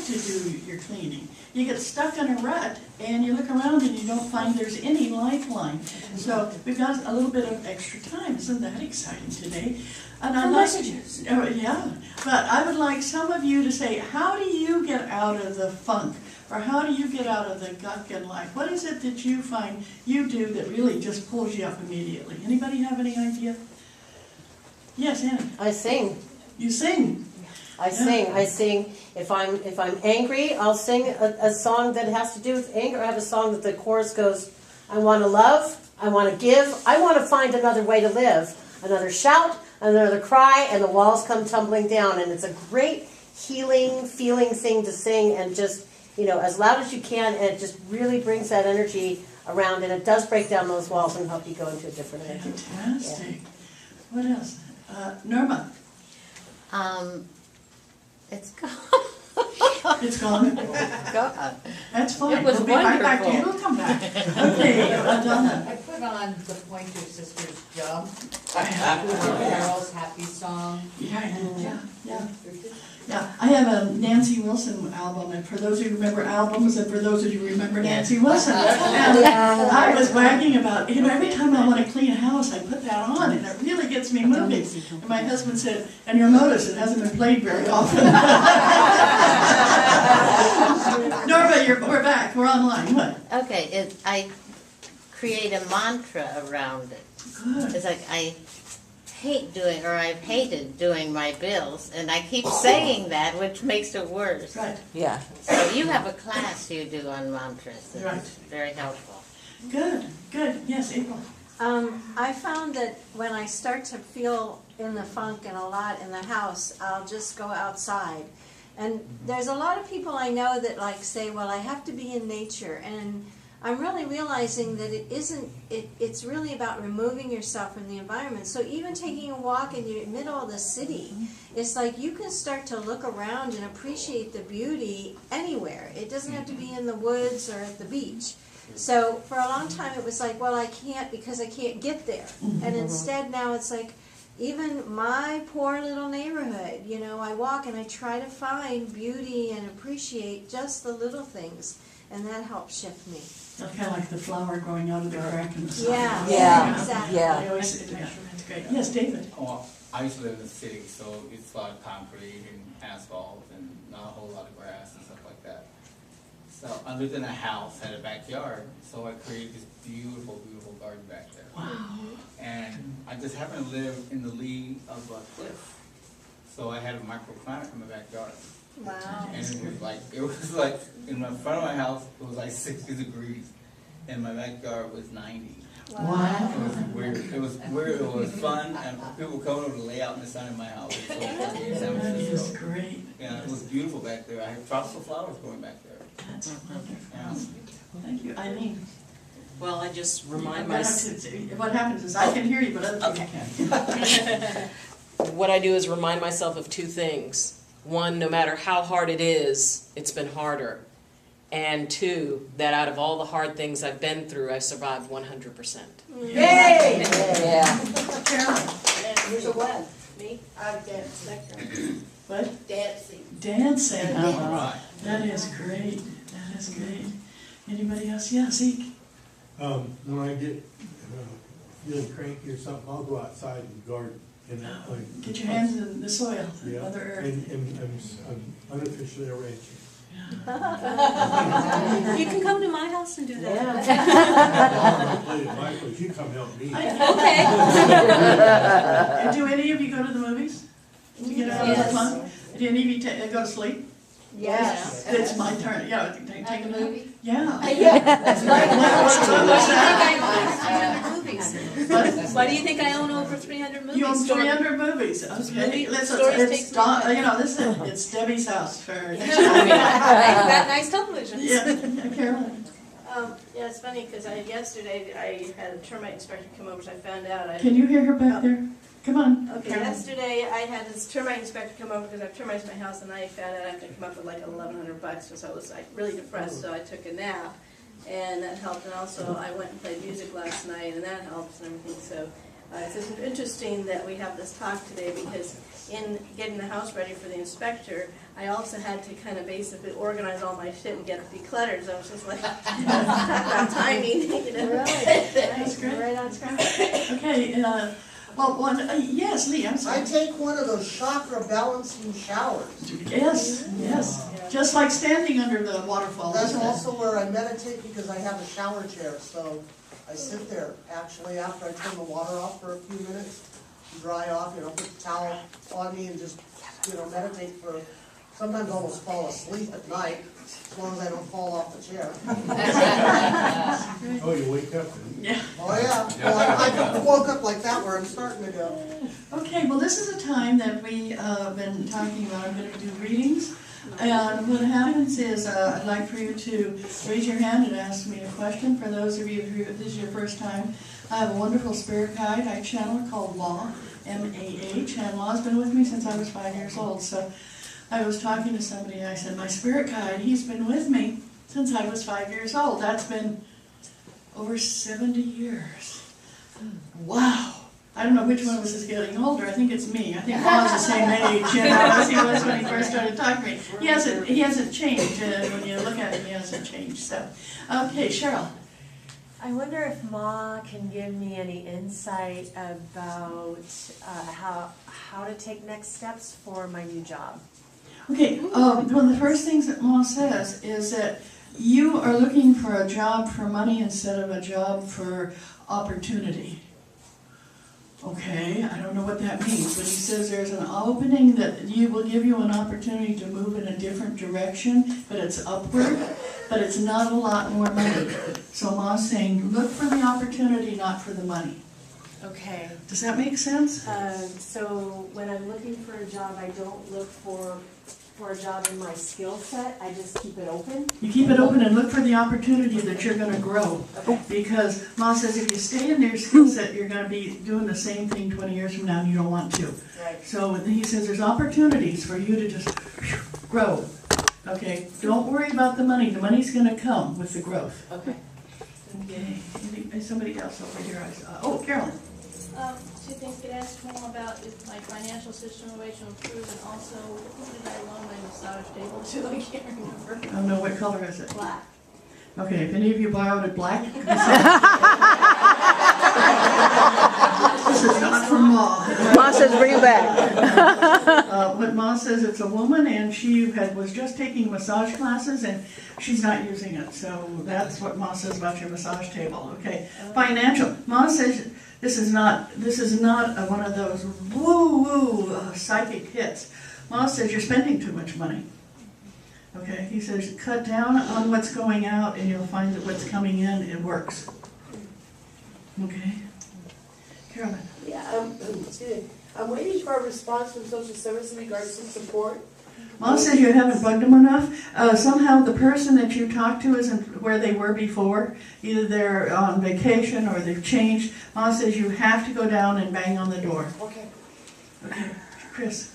to do your cleaning. You get stuck in a rut and you look around and you don't find there's any lifeline. So we've got a little bit of extra time. Isn't that exciting today? And I'd like, yeah, but I would like some of you to say, how do you get out of the funk? Or how do you get out of the gunk in life? What is it that you find you do that really just pulls you up immediately? Anybody have any idea? Yes, Annie. I sing. You sing. I sing. If I'm angry, I'll sing a song that has to do with anger. I have a song that the chorus goes, I want to love, I want to give, I want to find another way to live. Another shout, another cry, and the walls come tumbling down. And it's a great healing, feeling thing to sing, and just, as loud as you can, and it just really brings that energy around, and it does break down those walls and help you go into a different energy. Fantastic. Yeah. What else? Norma. It's gone. It's gone. God. That's fine. It was We'll be right back to you. wonderful. It'll come back. Okay, Donna. I put on the Pointer Sisters Jump, Carol's Happy Song. Yeah, I have a Nancy Wilson album, and for those of you who remember albums, and for those of you who remember Nancy Wilson, and I was bragging about, every time I want to clean a house, I put that on, and it really gets me moving. And my husband said, and you'll notice it hasn't been played very often. Norma, we're back, we're online, what? Okay, I create a mantra around it. Good. It's like I've hated doing my bills, and I keep saying that, which makes it worse. Right. Yeah. So you have a class you do on mantras, and Right. it's very helpful. Good. Yes, April. I found that when I start to feel in the funk and a lot in the house, I'll just go outside. And there's a lot of people I know that say, well, I have to be in nature. And I'm really realizing that it's really about removing yourself from the environment. So even taking a walk in the middle of the city, it's like you can start to look around and appreciate the beauty anywhere. It doesn't have to be in the woods or at the beach. So for a long time it was like, well, I can't because I can't get there. And instead now it's like, even my poor little neighborhood, I walk and I try to find beauty and appreciate just the little things. And that helps shift me. That's kind of like the flower growing out of the crack in the side. Yeah, exactly. I always say that. That's great. Yes, David. Well, I used to live in the city, so it's a lot of concrete and asphalt and not a whole lot of grass and stuff like that. So I lived in a house, had a backyard, so I created this beautiful, beautiful garden back there. Wow. And I just happened to live in the lee of a cliff, so I had a microclimate in my backyard. Wow. And it was like in the front of my house it was like 60 degrees, and my backyard was 90. Wow. It was weird. It was weird. It was fun, and people coming over to lay out in the sun in my house. It was so funny. That is great. Yeah, it was beautiful back there. I had tropical flowers growing back there. That's wonderful. Yeah. Thank you, Eileen. Well, I just remind myself. What happens is I can hear you, but other people can't. What I do is remind myself of two things. One, no matter how hard it is, it's been harder. And two, that out of all the hard things I've been through, I survived 100%. Yay! Yeah. Carolyn. Who's a what? Me? I'm dancing. What? Dancing. Dancing. All right. That is great. That is great. Anybody else? Yeah, Zeke. When I get feeling cranky or something, I'll go outside and garden. And Get your hands in the soil, yeah, Mother Earth. and I'm unofficially a rancher. You can come to my house and do that. Michael, you come help me. Okay. And do any of you go to the movies? To get out of the fun? Do any of you go to sleep? Yes. It's my turn. Yeah, take a movie. Yeah. That's right. Why do you think I own over 300 movies? You own 300 movies. Okay. It's Debbie's house for next time. That nice television. Yeah, Carolyn. Yeah, it's funny because yesterday I had a termite inspector come over, so I found out. Can you hear her back there? Come on. Okay, yesterday I had this termite inspector come over because I have termites in my house, and I found out I have to come up with like $1,100 because I was like really depressed, so I took a nap, and that helped. And also I went and played music last night, and that helps and everything. So It's just interesting that we have this talk today because in getting the house ready for the inspector, I also had to kind of basically organize all my shit and get it decluttered. So I was just like, talk about timing, you know. That's great. Right on track. Okay, yes, Lee, I'm sorry. I take one of those chakra balancing showers. Yes, yes. Just like standing under the waterfall. That's isn't it? also where I meditate because I have a shower chair, so I sit there actually after I turn the water off for a few minutes, dry off, put the towel on me and just, meditate for, sometimes almost fall asleep at night, as long as I don't fall off the chair. Oh, you wake up and. Yeah. Oh, yeah. Well, I woke up like that where I'm starting to go. Okay, well, this is a time that we been talking about. I'm going to do readings. And what happens is I'd like for you to raise your hand and ask me a question. For those of you who this is your first time, I have a wonderful spirit guide I channel called Law, M-A-H, and Law's been with me since I was 5 years old. So I was talking to somebody and I said, my spirit guide, he's been with me since I was 5 years old. That's been over 70 years. Wow. I don't know which one of us is getting older. I think it's me. I think Law's the same age, as he was when he first started talking to me. He hasn't changed. When you look at him, he hasn't changed. So, okay, Cheryl. I wonder if Ma can give me any insight about how to take next steps for my new job. Okay, one of the first things that Ma says is that you are looking for a job for money instead of a job for opportunity. Okay, I don't know what that means, but he says there's an opening that will give you an opportunity to move in a different direction, but it's upward, but it's not a lot more money. So Ma's saying, look for the opportunity, not for the money. Okay. Does that make sense? So when I'm looking for a job, I don't look for a job in my skill set. I just keep it open. You keep it open and look for the opportunity that you're going to grow. Okay. Because Ma says if you stay in your skill set, you're going to be doing the same thing 20 years from now and you don't want to. Right. So he says there's opportunities for you to just grow. Okay? Don't worry about the money. The money's going to come with the growth. Okay. Okay. Somebody else over here. Oh, Carolyn. Two things. Could ask more about if my financial situation improved, and also who did I loan my massage table to? I can't remember. I don't know, what color is it? Black. Okay, if any of you borrowed it black, this is not from Ma. Ma says bring it back. But Ma says it's a woman and she was just taking massage classes and she's not using it. So that's what Ma says about your massage table. Okay, financial. Ma says this is not one of those woo-woo psychic hits. Ma says you're spending too much money. Okay, he says cut down on what's going out and you'll find that what's coming in, it works. Okay. Carolyn. Yeah, I'm waiting for a response from social service in regards to support. Ma says you haven't bugged them enough. Somehow the person that you talk to isn't where they were before. Either they're on vacation or they've changed. Ma says you have to go down and bang on the door. Okay. Okay, Chris.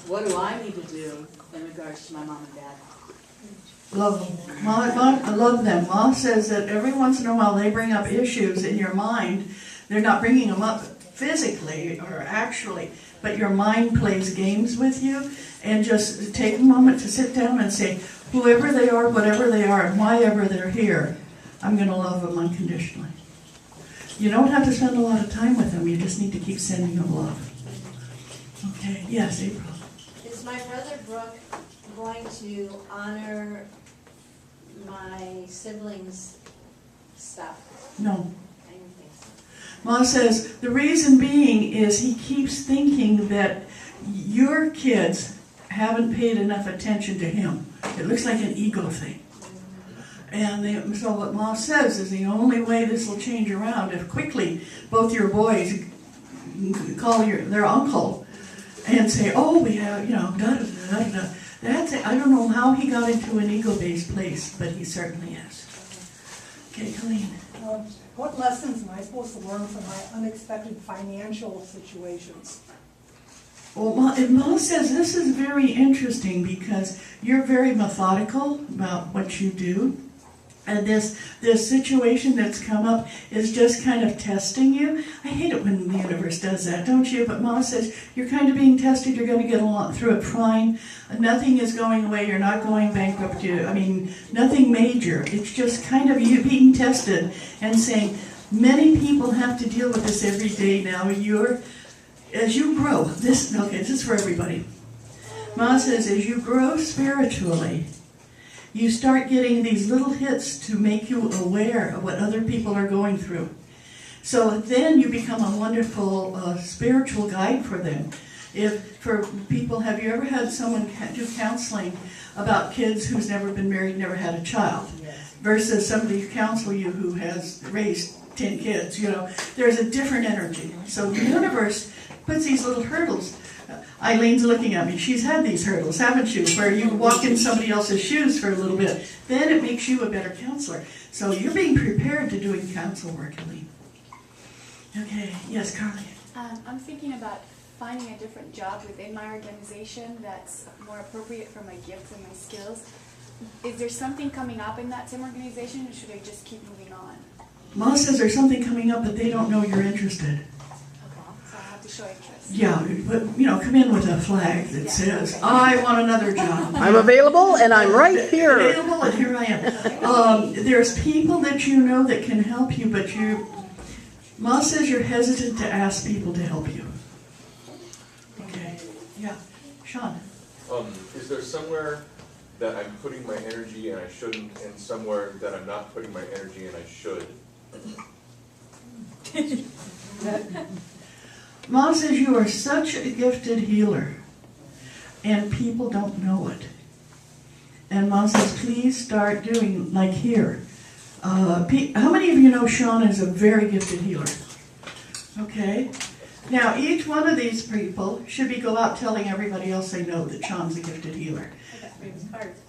What do I need to do in regards to my mom and dad? Love them. I love them. Ma says that every once in a while they bring up issues in your mind. They're not bringing them up physically or actually, but your mind plays games with you. And just take a moment to sit down and say, whoever they are, whatever they are, and why ever they're here, I'm going to love them unconditionally. You don't have to spend a lot of time with them. You just need to keep sending them love. Okay. Yes, April. Is my brother Brooke going to honor my siblings' stuff? No. I didn't think so. Ma says the reason being is he keeps thinking that your kids haven't paid enough attention to him. It looks like an ego thing. And so what Ma says is the only way this will change around if quickly both your boys call their uncle and say, oh, we have, da-da-da-da-da. That's it. I don't know how he got into an ego-based place, but he certainly is. Okay, Colleen. What lessons am I supposed to learn from my unexpected financial situations? Well, Ma says this is very interesting because you're very methodical about what you do. And this situation that's come up is just kind of testing you. I hate it when the universe does that, don't you? But Mama says, you're kind of being tested, you're going to get along through it fine. Nothing is going away, you're not going bankrupt. Nothing major. It's just kind of you being tested and saying, many people have to deal with this every day now. As you grow, this is for everybody. Mama says, as you grow spiritually, you start getting these little hits to make you aware of what other people are going through. So then you become a wonderful spiritual guide for them. For people, have you ever had someone do counseling about kids who's never been married, never had a child, versus somebody counsel you who has raised 10 kids? There's a different energy. So the universe puts these little hurdles. Eileen's looking at me. She's had these hurdles, haven't you? Where you walk in somebody else's shoes for a little bit. Then it makes you a better counselor. So you're being prepared to doing counsel work, Eileen. Okay, yes, Carly. I'm thinking about finding a different job within my organization that's more appropriate for my gifts and my skills. Is there something coming up in that same organization, or should I just keep moving on? Mom says there's something coming up, but they don't know you're interested. So I have to show interest. Yeah, but come in with a flag that says, I want another job. I'm available and I'm right here. Available and here I am. There's people that you know that can help you, but Mom says you're hesitant to ask people to help you. Okay, yeah. Sean? Is there somewhere that I'm putting my energy and I shouldn't, and somewhere that I'm not putting my energy and I should? Mom says you are such a gifted healer, and people don't know it. And Mom says, please start doing, like here. How many of you know Sean is a very gifted healer? Okay. Now, each one of these people should go out telling everybody else they know that Sean's a gifted healer.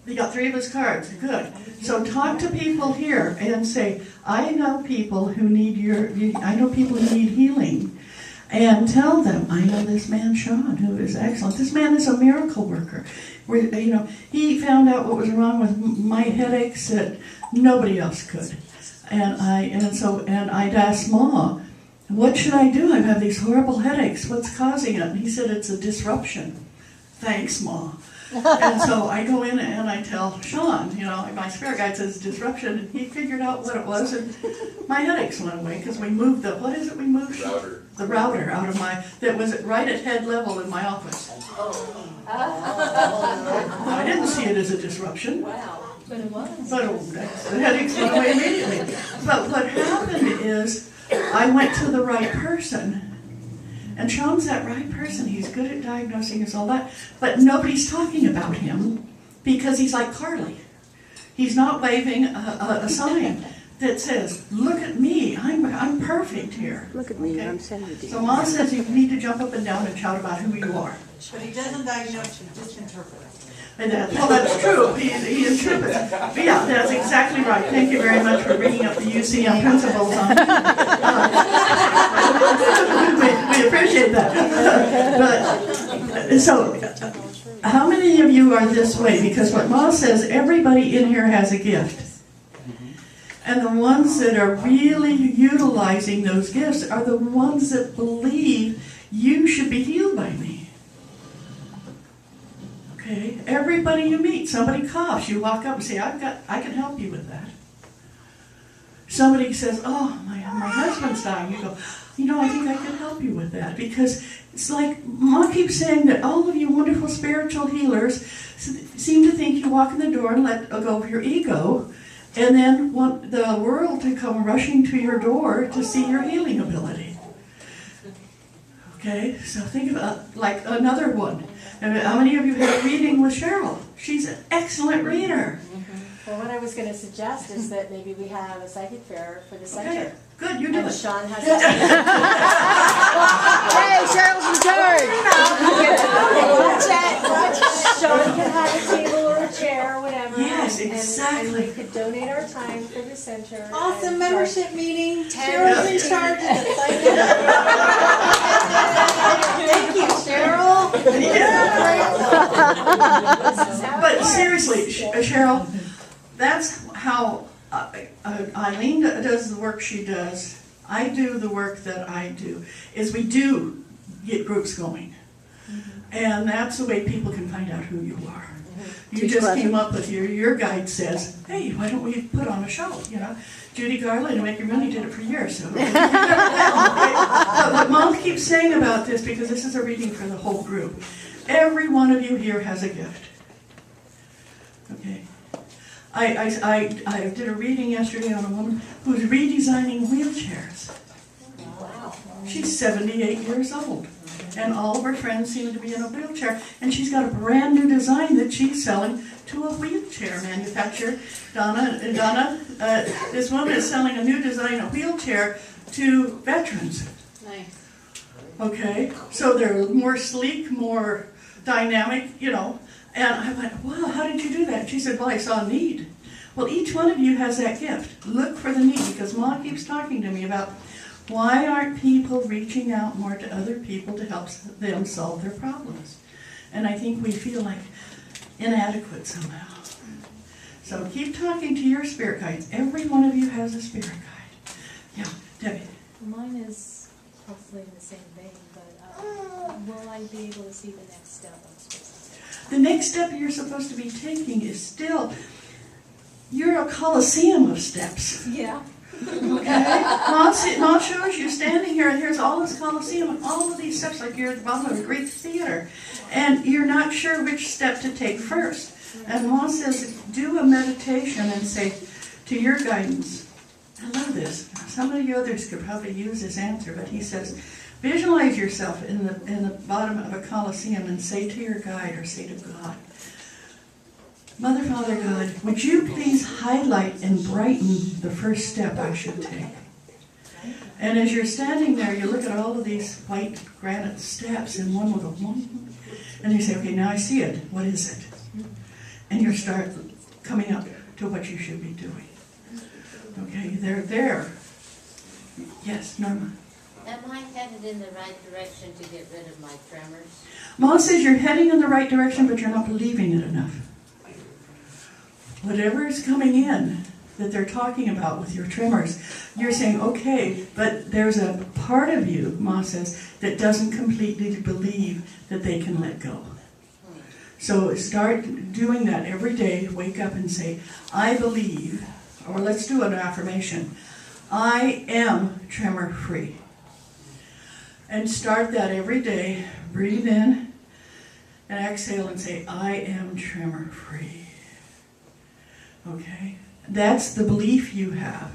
They got 3 of his cards. Good. So talk to people here and say, I know people who need healing. And tell them, I know this man Sean, who is excellent. This man is a miracle worker. He found out what was wrong with my headaches that nobody else could. And I'd ask Ma, what should I do? I have these horrible headaches. What's causing it? And he said, it's a disruption. Thanks, Ma. And so I go in and I tell Sean, my spirit guide says disruption, and he figured out what it was, and my headaches went away because we moved we moved? Router. The router out of that was right at head level in my office. I didn't see it as a disruption. Wow. But it was. But the headaches went away immediately. But what happened is I went to the right person. And Sean's that right person. He's good at diagnosing us, all that. But nobody's talking about him because he's like Carly. He's not waving a sign that says, look at me, I'm perfect here. Look at me, okay? I'm sensitive. So Mom says you need to jump up and down and shout about who you are. But he doesn't diagnose, he just interprets. Well, that's true. He interprets. Yeah, that's exactly right. Thank you very much for bringing up the UCM principles on. We appreciate that. But so, how many of you are this way? Because what Ma says, everybody in here has a gift. And the ones that are really utilizing those gifts are the ones that believe you should be healed by me. Okay, everybody you meet, somebody coughs, you walk up and say, I can help you with that. Somebody says, oh, my husband's dying. You go, I think I can help you with that. Because it's like, Mom keeps saying that all of you wonderful spiritual healers seem to think you walk in the door and let go of your ego, and then want the world to come rushing to your door to see your healing ability. Okay, so think about like another one. How many of you had a reading with Cheryl? She's an excellent reader. Well, what I was going to suggest is that maybe we have a psychic fair for the center. Okay, good, you do and it. Sean has Hey, Cheryl's in charge. Watch it. Sean can have a table or a chair or whatever. Yes, exactly. And we could donate our time for the center. Awesome membership meeting. Cheryl's Cheryl's in charge of the psychic. Thank you, Cheryl. But seriously, Cheryl, that's how Eileen does the work she does. I do the work that I do. Is we do get groups going. And that's the way people can find out who you are. You just came up with your guide says, hey, why don't we put on a show, you know? Judy Garland and Make Your Money did it for years. So. But Mom keeps saying about this because this is a reading for the whole group. Every one of you here has a gift. Okay. I did a reading yesterday on a woman who's redesigning wheelchairs. Wow. She's 78 years old. And all of her friends seem to be in a wheelchair. And she's got a brand new design that she's selling to a wheelchair manufacturer. Donna, this woman is selling a new design of wheelchair to veterans. Nice. Okay, so they're more sleek, more dynamic, you know. And I went, wow, how did you do that? She said, well, I saw a need. Well, each one of you has that gift. Look for the need, because Mom keeps talking to me about why aren't people reaching out more to other people to help them solve their problems? And I think we feel like inadequate somehow. So keep talking to your spirit guides. Every one of you has a spirit guide. Yeah, Debbie. Mine is hopefully in the same vein, but will I be able to see the next step I'm supposed to take? The next step you're supposed to be taking is still, you're a coliseum of steps. Yeah. Okay? Mom shows you standing here, and here's all this coliseum and all of these steps like you're at the bottom of a great theater. And you're not sure which step to take first. And Mom says, do a meditation and say, to your guidance, I love this. Some of you others could probably use this answer, but he says, visualize yourself in the bottom of a coliseum and say to your guide or say to God, Mother, Father, God, would you please highlight and brighten the first step I should take? And as you're standing there, you look at all of these white granite steps and one with a one, and you say, okay, now I see it. What is it? And you start coming up to what you should be doing. Okay, they're there. Yes, Norma. Am I headed in the right direction to get rid of my tremors? Mom says you're heading in the right direction, but you're not believing it enough. Whatever is coming in that they're talking about with your tremors, you're saying, okay, but there's a part of you, Mom says, that doesn't completely believe that they can let go. So start doing that every day. Wake up and say, I believe, or let's do an affirmation, I am tremor free. And start that every day. Breathe in and exhale and say, I am tremor free. Okay? That's the belief you have.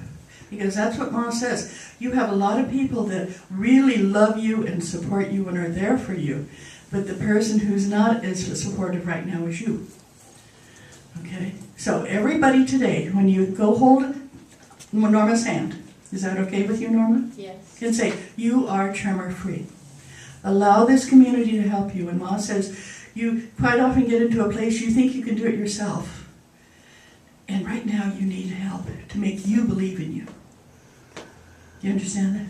Because that's what Mom says. You have a lot of people that really love you and support you and are there for you. But the person who's not as supportive right now is you. Okay? So everybody today, when you go hold Norma's hand, is that okay with you, Norma? Yes. You can say, you are tremor free. Allow this community to help you. And Mom says, you quite often get into a place you think you can do it yourself. And right now you need help to make you believe in you. Do you understand that?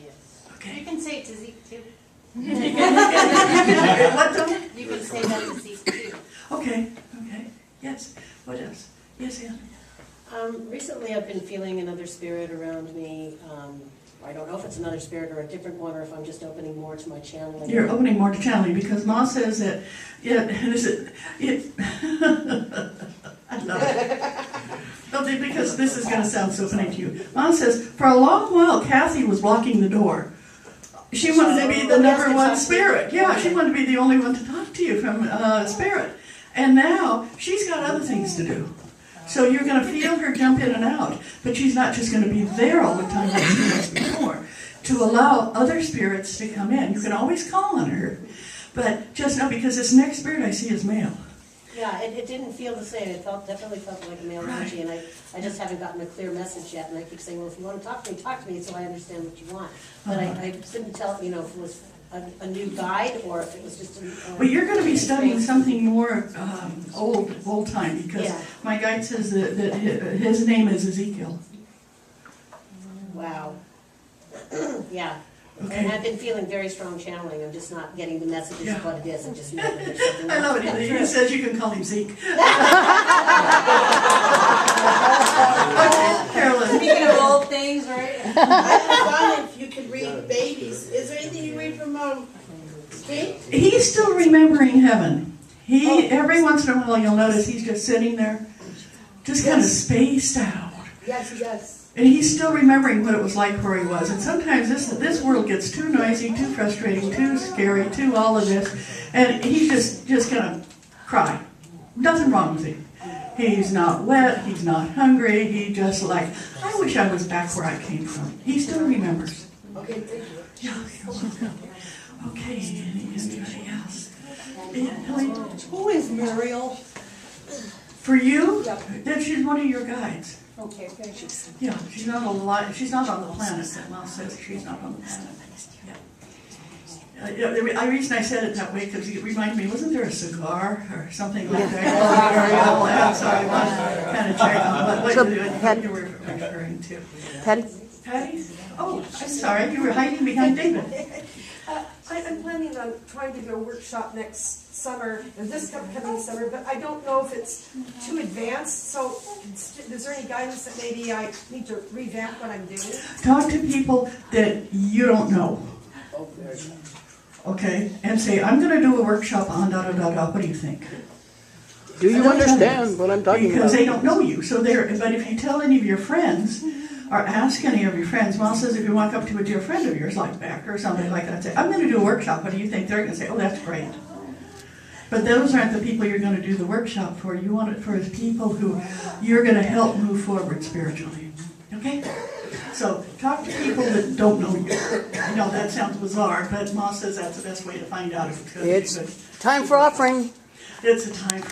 Yes. Okay. You can say it to Zeke too. What though? You can say that to Zeke too. Okay, okay. Yes. What else? Yes, Anne. Recently I've been feeling another spirit around me. I don't know if it's another spirit or a different one, or if I'm just opening more to my channeling. You're opening more to channeling because Mom says that I love it. No, because this is going to sound so funny to you. Mom says, for a long while, Kathy was blocking the door. She wanted to be the number one spirit. Yeah, she wanted to be the only one to talk to you from spirit. And now she's got other things to do. So you're going to feel her jump in and out, but she's not just going to be there all the time like she was before. To allow other spirits to come in. You can always call on her, but just know because this next spirit I see is male. Yeah, it didn't feel the same. It definitely felt like a male energy, and I just haven't gotten a clear message yet. And I keep saying, well, if you want to talk to me so I understand what you want. But I couldn't tell, if it was a new guide or if it was just a... Well, you're going to be studying something more old time, because my guide says that his name is Ezekiel. Wow. Yeah. Okay. And I've been feeling very strong channeling. I'm just not getting the messages of what it is. I just know that there's something I love it. He says you can call him Zeke. Okay. I was wondering if you could read babies. Is there anything you read from Steve? He's still remembering heaven. Every once in a while you'll notice he's just sitting there, just kind of spaced out. Yes, he does. And he's still remembering what it was like where he was. And sometimes this world gets too noisy, too frustrating, too scary, too all of this. And he's just gonna cry. Nothing wrong with him. He's not wet, he's not hungry, he just like, I wish I was back where I came from. He still remembers. Okay, thank you. Yeah, you're welcome. Okay, anybody else? Who is Muriel? For you, then she's one of your guides. Okay, thank you. Yeah, she's not on the line. She's not on the planet. That Mom says she's not on the planet. Yeah. The reason I said it that way because it reminded me. Wasn't there a cigar or something like that? So I was kind of checking what you were referring to. Patty? Patty? Oh, I'm sorry. You were hiding behind David. I'm planning on trying to do a workshop next summer, or this upcoming summer, but I don't know if it's too advanced, so is there any guidance that maybe I need to revamp what I'm doing? Talk to people that you don't know. Okay? And say, I'm going to do a workshop on da-da-da-da. What do you think? Do you understand what I'm talking about? Because they don't know you. So but if you tell any of your friends, or ask any of your friends, Mom says if you walk up to a dear friend of yours, like Beck or somebody like that, say, I'm going to do a workshop, what do you think? They're going to say, oh, that's great. But those aren't the people you're going to do the workshop for. You want it for the people who you're going to help move forward spiritually. Okay? So talk to people that don't know you. I know that sounds bizarre, but Mom says that's the best way to find out if it's going to be good. It's time for offering. It's a time for